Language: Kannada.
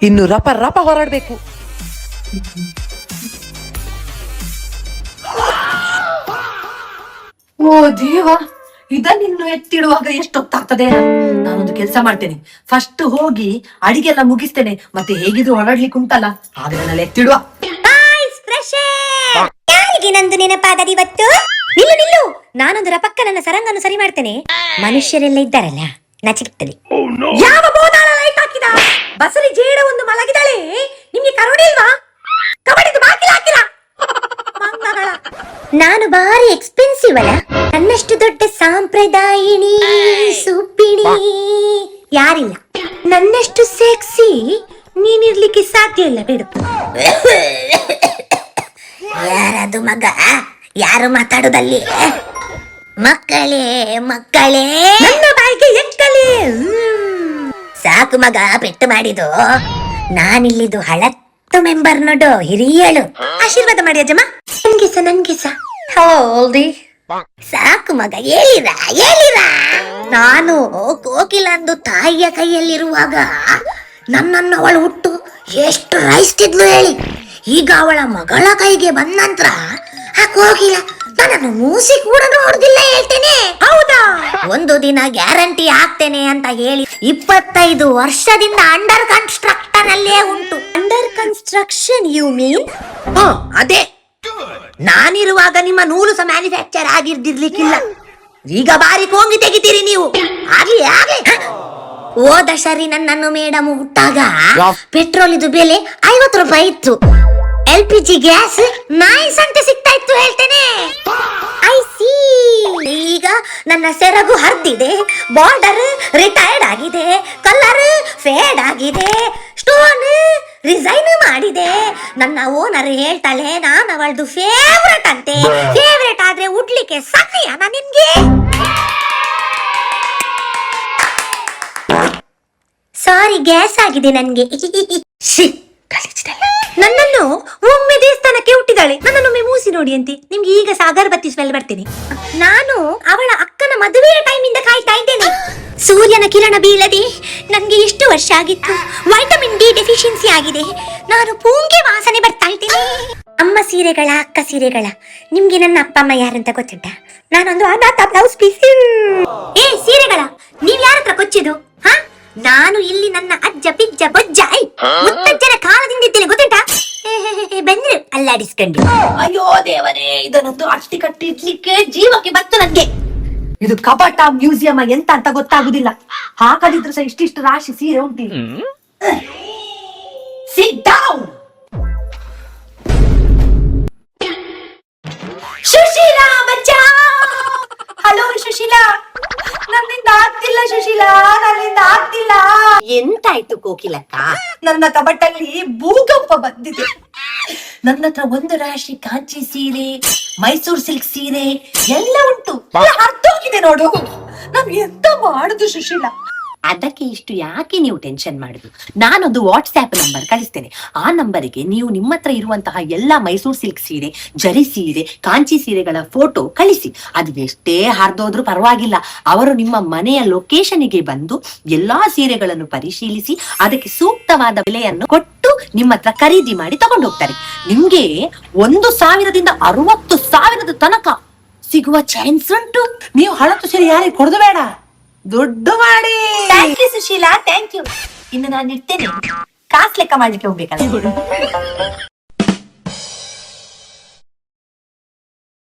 ಇನ್ನು ರಪ ರಪ ಹೊರಡ್ಬೇಕು. ಓ ದೇವ, ಇದನ್ನಿನ್ನು ಎತ್ತಿಡುವಾಗ ಎಷ್ಟೊತ್ತಾಗ್ತದೆ. ನಾನೊಂದು ಕೆಲಸ ಮಾಡ್ತೇನೆ, ಫಸ್ಟ್ ಹೋಗಿ ಅಡಿಗೆಲ್ಲ ಮುಗಿಸ್ತೇನೆ, ಮತ್ತೆ ಹೇಗಿದ್ರು ಹೊರಡ್ಲಿಕ್ಕೆ ಉಂಟಲ್ಲ, ಆದ್ರೆ ನಾನು ಎತ್ತಿಡುವ. ಯಾರಿಗೆ ನಂದು ನೆನಪಾಗದು ಇವತ್ತು? ನಿಲ್ಲು ನಿಲ್ಲು, ನಾನೊಂದು ರಪಕ್ಕ ನನ್ನ ಸರಂಗನ್ನು ಸರಿ ಮಾಡ್ತೇನೆ. ಮನುಷ್ಯರೆಲ್ಲ ಇದ್ದಾರಲ್ಲ, ನಾಚಿಕ್ತದೆ. ಯಾವ ಬೋನಾಳ ಲೈಟ್ ಹಾಕಿದ? ಬಸರಿ ಜೇಡ ಒಂದು ಮಲಗಿದಾಳೆ. ನಿಮ್ಗೆ ಕರುಣೆ ಇಲ್ವಾ? ಕಬಡಿದು ಬಾಕಿಲ ಹಾಕಿಲ್ಲ. ನಾನು ಬಾರಿ ಎಕ್ಸ್ಪೆನ್ಸಿವ್ ಅಲ್ಲ, ನನ್ನಷ್ಟು ದೊಡ್ಡ ಸಾಂಪ್ರದಾಯಿಣಿ ಸುಪ್ಪಿಣಿ ಯಾರಿಲ್ಲ. ನನ್ನಷ್ಟು ಸೆಕ್ಸಿ ನೀನಿರ್ಲಿಕ್ಕೆ ಸಾಧ್ಯ ಇಲ್ಲ ಬಿಡು. ಯಾರದು ಮಗ? ಯಾರು ಮಾತಾಡುದಲ್ಲಿ? ಮಕ್ಕಳೇ ಮಕ್ಕಳೇ, ನನ್ನ ಬಾಯಿಗೆ ಎಕ್ಕಲಿ. ಸಾಕು ಮಗ, ಪೆಟ್ಟು ಮಾಡಿದು. ನಾನಿಲ್ಲಿದು ಹಳತ್ತು ಮೆಂಬರ್ ನೋಡು, ಹಿರಿಯಳು. ಆಶೀರ್ವಾದ ಮಾಡಿ ಅಜ್ಜಮ್ಮ. ನನ್ಗೆಸ ಸಾಕು ಮಗ, ಹೇಳಿರ ಹೇಳಿರ. ನಾನು ಕೋಕಿಲಂದು ತಾಯಿಯ ಕೈಯಲ್ಲಿರುವಾಗ ನನ್ನನ್ನು ಅವಳು ಹುಟ್ಟು ಎಷ್ಟು ರೈಸ್ತಿದ್ಲು ಹೇಳಿ. ಈಗ ಅವಳ ಮಗಳ ಕೈಗೆ ಬಂದ ನಂತರ ಆ ಕೋಕಿಲ ನನ್ನನ್ನು ಮೂಸಿ ಕೂಡ ನೋಡುದಿಲ್ಲ ಹೇಳ್ತೇನೆ. ಹೌದಾ? ಒಂದು ದಿನ ಗ್ಯಾರಂಟಿ ಆಗ್ತೇನೆ ಅಂತ ಹೇಳಿ 25 ವರ್ಷದಿಂದ ಅಂಡರ್ ಕನ್ಸ್ಟ್ರಕ್ಷನ್ ಅಲ್ಲೇ ಉಂಟು. Under construction you mean? ಅದೇ, ನಾನಿರುವಾಗ ನಿಮ್ಮ ನೂಲು ಸಹ ಮ್ಯಾನುಫ್ಯಾಕ್ಚರ್ ಆಗಿರ್ದಿರ್ಲಿಕ್ಕಿಲ್ಲ. ಈಗ ಬಾರಿ ಕೋಂಗಿ ತೆಗಿತೀರಿ ನೀವು. ಆಗ್ಲಿ ಆಗ್ಲಿ. ಹೋದ ಸರಿ ನನ್ನನ್ನು ಮೇಡಮ್ ಹುಟ್ಟಾಗ ಪೆಟ್ರೋಲ್ ಇದು ಬೆಲೆ 50 ರೂಪಾಯಿ ಇತ್ತು. LPG ಗ್ಯಾಸ್ 9 ಅಂತ ಸಿಗ್ತಾ ಇತ್ತು ಹೇಳ್ತೇನೆ. I C. ಈಗ ನನ್ನ ಸೆರಗು ಹರಿದಿದೆ, ಬಾರ್ಡರ್ ರಿಟೈರ್ಡ್ ಆಗಿದೆ, ಕಲರ್ ಫೇಡ್ ಆಗಿದೆ, ಸ್ಟೋನ್ ರಿಸೈನ್ ಮಾಡಿದೆ. ನನ್ನ ಓನರ್ ಹೇಳ್ತಾಳೆ ನಾನು ಅವಳದು ಫೇವ್ರೆಟ್ ಅಂತೆ. ಫೇವ್ರೆಟ್ ಆದ್ರೆ ಉಡ್ಲಿಕ್ಕೆ ಸಾಧ್ಯನಾ ನಿನ್ಗೆ? ಸಾರಿ, ಗ್ಯಾಸ್ ಆಗಿದೆ ನನ್ಗೆ. ನನ್ನನ್ನು ಒಮ್ಮೆ ದೇವಸ್ಥಾನಕ್ಕೆ ಹುಟ್ಟಿದಾಳೆ, ನನ್ನನ್ನೊಮ್ಮೆ ಮೂಸಿ ನೋಡಿ ಅಂತೆ. ನಿಮ್ಗೆ ಈಗ ಸಾಗರ್ ಬತ್ತಿ ಸ್ಮೆಲ್ ಬರ್ತೀನಿ. ನಾನು ಅವಳ ಅಕ್ಕನ ಮದುವೆಯ ಟೈಮಿಂದ ಕಾಯ್ತಾ ಇದ್ದೇನೆ. ಸೂರ್ಯನ ಕಿರಣ ಬೀಳದೆ ನನ್ಗೆ ಎಷ್ಟು ವರ್ಷ ಆಗಿತ್ತು. ವೈಟಮಿನ್ ಡಿ ಡೆಫಿಷಿಯನ್ಸಿ ಆಗಿದೆ. ನಾನು ಪೂಂಗೆ ವಾಸನೆ ಬರ್ತಾ ಇದ್ದೇನೆ. ಅಮ್ಮ ಸೀರೆಗಳ, ಅಕ್ಕ ಸೀರೆಗಳ. ನಿಮ್ಗೆ ನನ್ನ ಅಪ್ಪ ಅಮ್ಮ ಯಾರಂತ ಗೊತ್ತುಂಟ? ನಾನೊಂದು ಅನಾಥ ಬ್ಲೌಸ್ ಪೀಸ್. ಏ ಸೀರೆಗಳ, ನೀವ್ ಯಾರ ಹತ್ರ ಕೊಚ್ಚಿದು? ಹಾ, ನಾನು ಇಲ್ಲಿ ನನ್ನ ಅಜ್ಜ ಪಿಜ್ಜ ಬೊಜ್ಜ ಮುತ್ತಜ್ಜನ ಕಾಲದಿಂದ ಇದ್ದೇನೆ ಗೊತ್ತುಂಟಾ? ಬಂದ್ರು ಅಲ್ಲಾಡಿಸ್ಕೊಂಡು. ಅಯ್ಯೋ ದೇವರೇ, ಇದನ್ನೊಂದು ಅಟ್ಟಿ ಕಟ್ಟಿ ಇಡ್ಲಿಕ್ಕೆ ಜೀವಕ್ಕೆ ಬಂತು ನನ್ಗೆ. ಇದು ಕಪಟ ಮ್ಯೂಸಿಯಂ ಎಂತ ಅಂತ ಗೊತ್ತಾಗುದಿಲ್ಲ. ಹಾಕದಿದ್ರು ಸಹ ಇಷ್ಟಿಷ್ಟು ರಾಶಿ ಸೀರೆ ಉಂಟು. Sit down. ಸುಶೀಲಾ ಬಚ್ಚಾ. ಹಲೋ ಸುಶೀಲಾ, ನನ್ನಿಂದ ಆಗ್ತಿಲ್ಲ ಸುಶೀಲಾ, ನನ್ನಿಂದ ಆಗ್ತಿಲ್ಲ. ಎಂತಾಯ್ತು ಕೋಕಿಲಕ್ಕ? ನನ್ನ ಕಬಟ್ಟಲ್ಲಿ ಭೂಕಂಪ ಬಂದಿದೆ. ನನ್ನ ಹತ್ರ ಒಂದು ರಾಶಿ ಕಾಂಚಿ ಸೀರೆ, ಮೈಸೂರು ಸಿಲ್ಕ್ ಸೀರೆ ಎಲ್ಲ ಉಂಟು. ಅರ್ಥೋಗಿದೆ ನೋಡು. ನಾವ್ ಎಂತ ಮಾಡುದು ಸುಶೀಲಾ? ಅದಕ್ಕೆ ಇಷ್ಟು ಯಾಕೆ ನೀವು ಟೆನ್ಷನ್ ಮಾಡುದು? ನಾನೊಂದು ವಾಟ್ಸ್ಆಪ್ ನಂಬರ್ ಕಳಿಸ್ತೇನೆ. ಆ ನಂಬರಿಗೆ ನೀವು ನಿಮ್ಮ ಹತ್ರ ಇರುವಂತಹ ಎಲ್ಲಾ ಮೈಸೂರು ಸಿಲ್ಕ್ ಸೀರೆ, ಜರಿ ಸೀರೆ, ಕಾಂಚಿ ಸೀರೆಗಳ ಫೋಟೋ ಕಳಿಸಿ. ಅದು ಎಷ್ಟೇ ಹರಿದೋದ್ರೂ ಪರವಾಗಿಲ್ಲ, ಅವರು ನಿಮ್ಮ ಮನೆಯ ಲೊಕೇಶನ್ಗೆ ಬಂದು ಎಲ್ಲಾ ಸೀರೆಗಳನ್ನು ಪರಿಶೀಲಿಸಿ ಅದಕ್ಕೆ ಸೂಕ್ತವಾದ ಬೆಲೆಯನ್ನು ಕೊಟ್ಟು ನಿಮ್ಮ ಹತ್ರ ಖರೀದಿ ಮಾಡಿ ತಗೊಂಡು ಹೋಗ್ತಾರೆ. ನಿಮ್ಗೆ 1,000ದಿಂದ 60,000 ತನಕ ಸಿಗುವ ಚಾನ್ಸ್ ಉಂಟು. ನೀವು ಹಳತು ಸೀರೆ ಯಾರಿಗೆ ಕೊಡದು ಬೇಡ, ದುಡ್ಡು ಮಾಡಿ. Thank you Sushila, thank you. ಇನ್ನು ನಾನು ಇರ್ತೇನೆ, ಕಾಸು ಲೆಕ್ಕ ಮಾಡ್ಲಿಕ್ಕೆ ಹೋಗ್ಬೇಕಲ್ಲ.